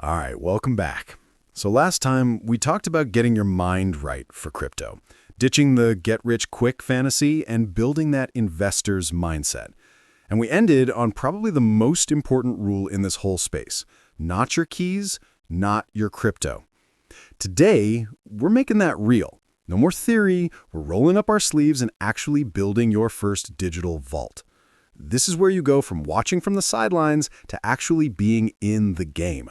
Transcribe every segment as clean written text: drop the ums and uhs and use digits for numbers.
All right, welcome back. So last time, we talked about getting your mind right for crypto, ditching the get-rich-quick fantasy and building that investor's mindset. And we ended on probably the most important rule in this whole space. Not your keys, not your crypto. Today, we're making that real. No more theory, we're rolling up our sleeves and actually building your first digital vault. This is where you go from watching from the sidelines to actually being in the game.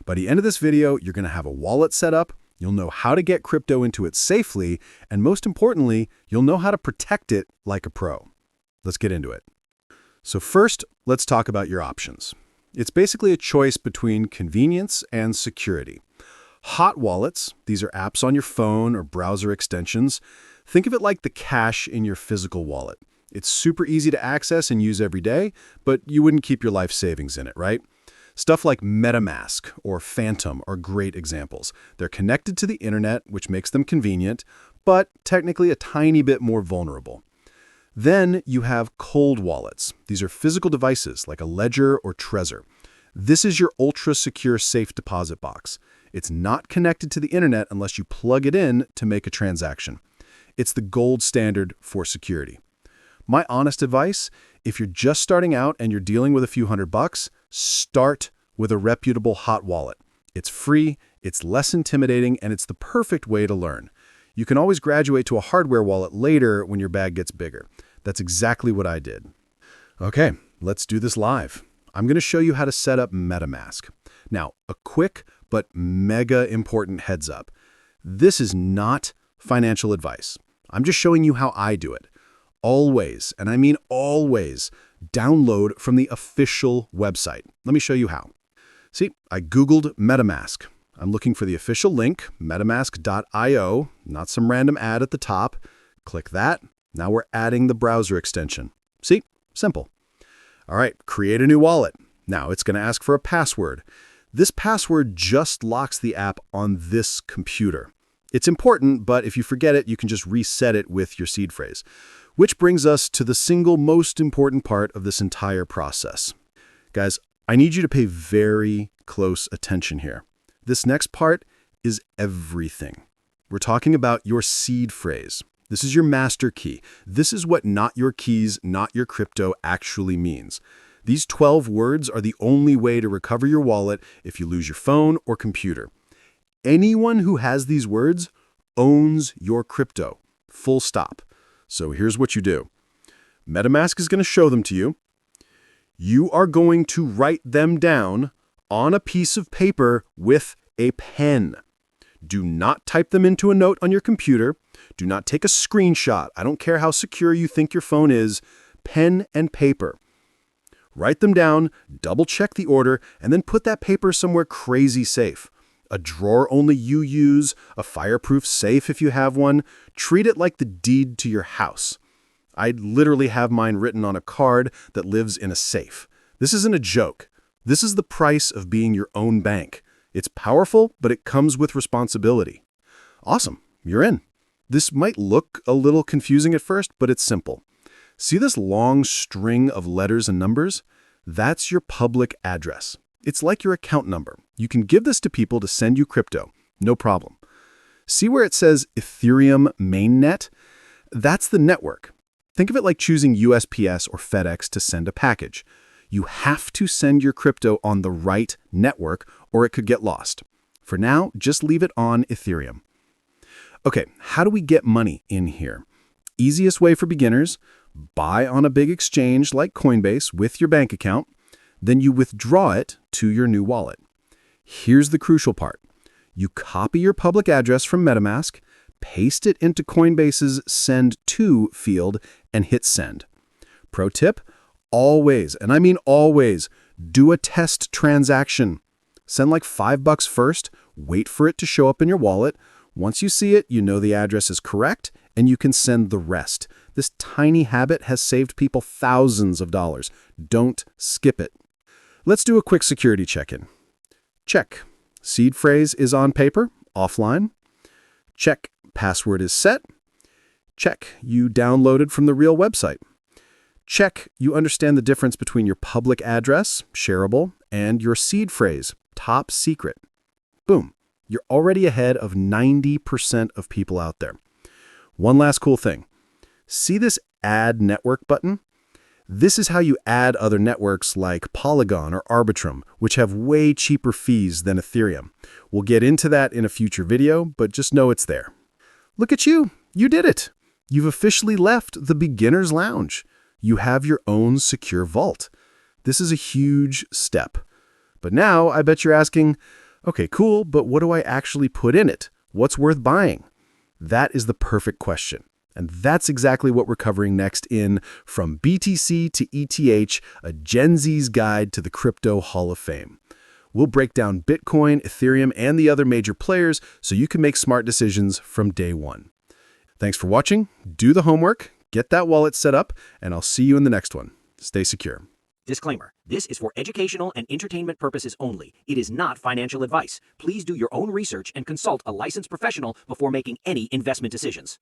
By the end of this video, you're going to have a wallet set up, you'll know how to get crypto into it safely, and most importantly, you'll know how to protect it like a pro. Let's get into it. So first, let's talk about your options. It's basically a choice between convenience and security. Hot wallets, these are apps on your phone or browser extensions. Think of it like the cash in your physical wallet. It's super easy to access and use every day, but you wouldn't keep your life savings in it, right? Stuff like MetaMask or Phantom are great examples. They're connected to the internet, which makes them convenient, but technically a tiny bit more vulnerable. Then you have cold wallets. These are physical devices like a ledger or Trezor. This is your ultra-secure safe deposit box. It's not connected to the internet unless you plug it in to make a transaction. It's the gold standard for security. My honest advice, if you're just starting out and you're dealing with a few $100, start with a reputable hot wallet. It's free, it's less intimidating, and it's the perfect way to learn. You can always graduate to a hardware wallet later when your bag gets bigger. That's exactly what I did. Okay, let's do this live. I'm going to show you how to set up MetaMask. Now, a quick but mega important heads up. This is not financial advice. I'm just showing you how I do it. Always, and I mean always, download from the official website. Let me show you how. See, I Googled MetaMask. I'm looking for the official link, metamask.io, not some random ad at the top. Click that. Now we're adding the browser extension. See? Simple. All right, create a new wallet. Now it's going to ask for a password. This password just locks the app on this computer. It's important, but if you forget it, you can just reset it with your seed phrase. Which brings us to the single most important part of this entire process. Guys, I need you to pay very close attention here. This next part is everything. We're talking about your seed phrase. This is your master key. This is what not your keys, not your crypto actually means. These 12 words are the only way to recover your wallet if you lose your phone or computer. Anyone who has these words owns your crypto. Full stop. So here's what you do. MetaMask is going to show them to you. You are going to write them down on a piece of paper with a pen. Do not type them into a note on your computer. Do not take a screenshot. I don't care how secure you think your phone is. Pen and paper. Write them down, double-check the order, and then put that paper somewhere crazy safe. A drawer only you use, a fireproof safe if you have one. Treat it like the deed to your house. I literally have mine written on a card that lives in a safe. This isn't a joke. This is the price of being your own bank. It's powerful, but it comes with responsibility. Awesome, you're in. This might look a little confusing at first, but it's simple. See this long string of letters and numbers? That's your public address. It's like your account number. You can give this to people to send you crypto. No problem. See where it says Ethereum mainnet? That's the network. Think of it like choosing USPS or FedEx to send a package. You have to send your crypto on the right network or it could get lost. For now, just leave it on Ethereum. Okay, how do we get money in here? Easiest way for beginners, buy on a big exchange like Coinbase with your bank account. Then you withdraw it to your new wallet. Here's the crucial part. You copy your public address from MetaMask, paste it into Coinbase's Send To field, and hit send. Pro tip, always, and I mean always, do a test transaction. Send like $5 first, wait for it to show up in your wallet. Once you see it, you know the address is correct, and you can send the rest. This tiny habit has saved people thousands of dollars. Don't skip it. Let's do a quick security check-in. Check. Seed phrase is on paper, offline. Check. Password is set. Check. You downloaded from the real website. Check. You understand the difference between your public address, shareable, and your seed phrase, top secret. Boom. You're already ahead of 90% of people out there. One last cool thing. See this Add Network button? This is how you add other networks like Polygon or Arbitrum, which have way cheaper fees than Ethereum. We'll get into that in a future video, but just know it's there. Look at you. You did it. You've officially left the beginner's lounge. You have your own secure vault. This is a huge step. But now I bet you're asking, okay, cool, but what do I actually put in it? What's worth buying? That is the perfect question. And that's exactly what we're covering next in From BTC to ETH, a Gen Z's guide to the crypto Hall of Fame. We'll break down Bitcoin, Ethereum, and the other major players so you can make smart decisions from day one. Thanks for watching. Do the homework, get that wallet set up, and I'll see you in the next one. Stay secure. Disclaimer. This is for educational and entertainment purposes only. It is not financial advice. Please do your own research and consult a licensed professional before making any investment decisions.